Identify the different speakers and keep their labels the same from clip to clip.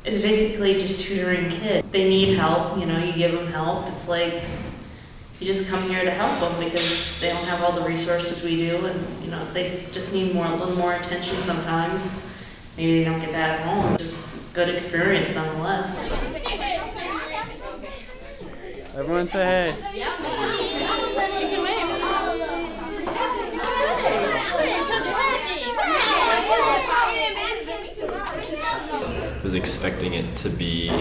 Speaker 1: It's basically just tutoring kids. They need help, you know, you give them help. It's like you just come here to help them because they don't have all the resources we do, and you know, they just need a little more attention sometimes. Maybe they don't get that at home. Just good experience nonetheless.
Speaker 2: Everyone say hey.
Speaker 3: I was expecting it to be a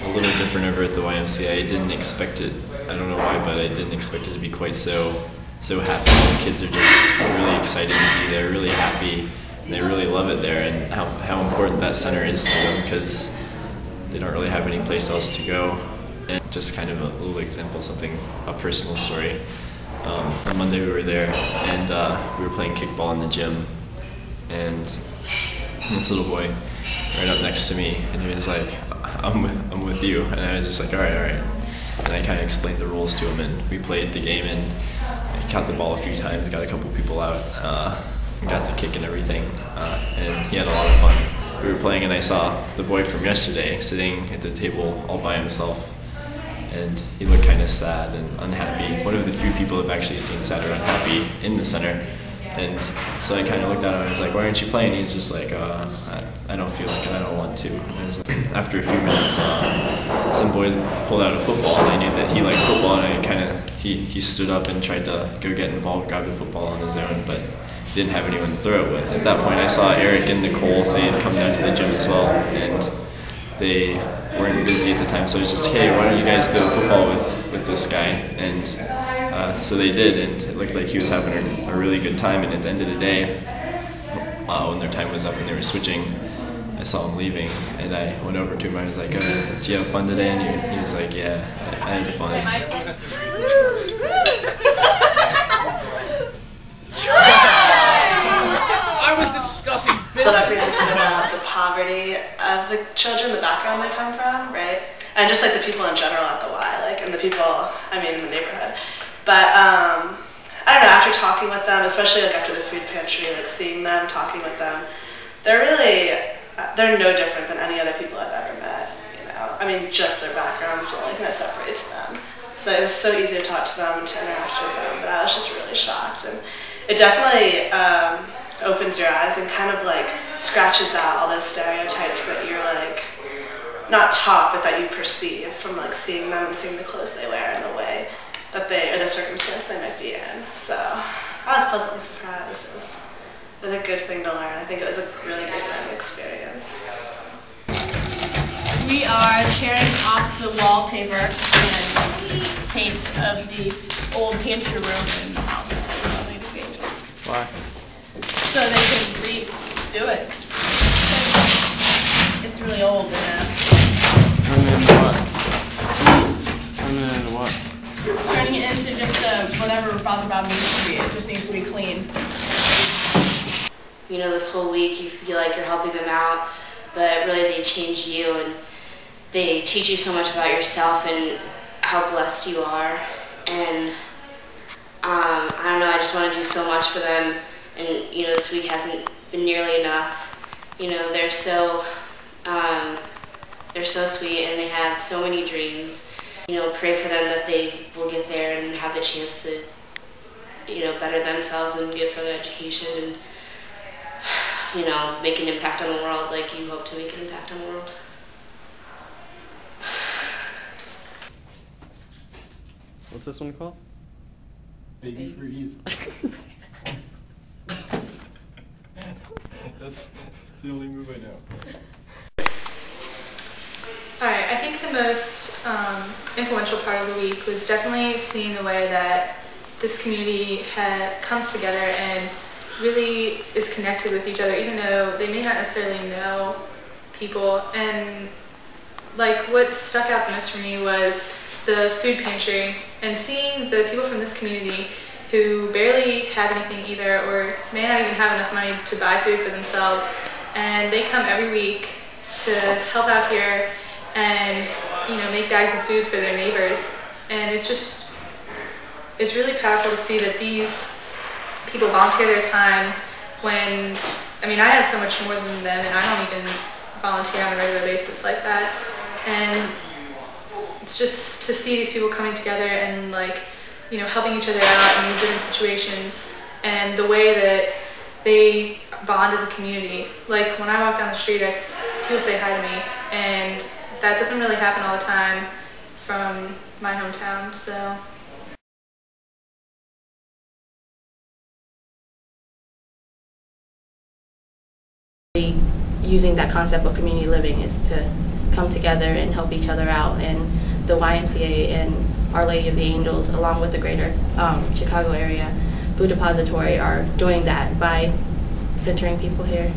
Speaker 3: little different over at the YMCA. I didn't expect it, I don't know why, but I didn't expect it to be quite so happy. The kids are just really excited to be there, really happy, and they really love it there, and how important that center is to them because they don't really have any place else to go. And just kind of a little example, a personal story. On Monday we were there, and we were playing kickball in the gym, and this little boy right up next to me, and he was like, I'm with you, and I was just like, all right, and I kind of explained the rules to him, and we played the game, and I caught the ball a few times, got a couple people out, and got to kick and everything, and he had a lot of fun. We were playing, and I saw the boy from yesterday sitting at the table all by himself, and he looked kind of sad and unhappy. One of the few people I've actually seen sad or unhappy in the center. And so I kind of looked at him and I was like, why aren't you playing? He's just like, I don't feel like it, I don't want to. And I was like, after a few minutes, some boys pulled out a football, and I knew that he liked football, and he stood up and tried to go get involved, grab the football on his own, but he didn't have anyone to throw it with. At that point I saw Eric and Nicole, they had come down to the gym as well, and they weren't busy at the time, so I was just, hey, why don't you guys throw a football with this guy? And so they did, and it looked like he was having a really good time, and at the end of the day, when their time was up and they were switching, I saw him leaving, and I went over to him, I was like, did you have fun today? And he was like, yeah, I had fun.
Speaker 4: I was discussing business.
Speaker 5: So that brings about the poverty of the children, the background they come from, right? And just like the people in general at the Y, and the people, in the neighborhood. But I don't know, after talking with them, especially after the food pantry, seeing them, talking with them, they're no different than any other people I've ever met, you know? Just their background's the only thing that separates them. So it was so easy to talk to them and to interact with them, but I was just really shocked. And it definitely opens your eyes and kind of scratches out all those stereotypes that you're not taught, but that you perceive from seeing them and seeing the clothes they wear and the way that or the circumstance they might be in. So I was pleasantly surprised. It was a good thing to learn. I think it was a really great learning experience.
Speaker 6: We are tearing off the wallpaper and paint of the old pantry room in the house.
Speaker 2: Why?
Speaker 6: So they can redo it. It's really old and nasty.
Speaker 2: And then what? And then what?
Speaker 6: Turning it into just whatever Father Bob needs to be. It just needs to be clean.
Speaker 1: You know, this whole week you feel like you're helping them out, but really they change you, and they teach you so much about yourself and how blessed you are. And I don't know, I just want to do so much for them, and you know, this week hasn't been nearly enough. You know, they're so sweet, and they have so many dreams. You know, pray for them that they will get there and have the chance to, you know, better themselves and get further education and, you know, make an impact on the world like you hope to make an impact on the world.
Speaker 2: What's this one called?
Speaker 7: Baby Freeze. That's the only move I know.
Speaker 8: Alright, I think the most influential part of the week was definitely seeing the way that this community comes together and really is connected with each other, even though they may not necessarily know people. And what stuck out the most for me was the food pantry and seeing the people from this community who barely have anything either, or may not even have enough money to buy food for themselves, and they come every week to help out here and, you know, make bags of food for their neighbors. And it's really powerful to see that these people volunteer their time when, I have so much more than them, and I don't even volunteer on a regular basis like that. And it's just to see these people coming together and like, you know, helping each other out in these different situations, and the way that they bond as a community. Like when I walk down the street, people say hi to me, and that doesn't really happen all the time from my hometown, so.
Speaker 9: Using that concept of community living is to come together and help each other out, and the YMCA and Our Lady of the Angels, along with the greater Chicago area food depository, are doing that by centering people here.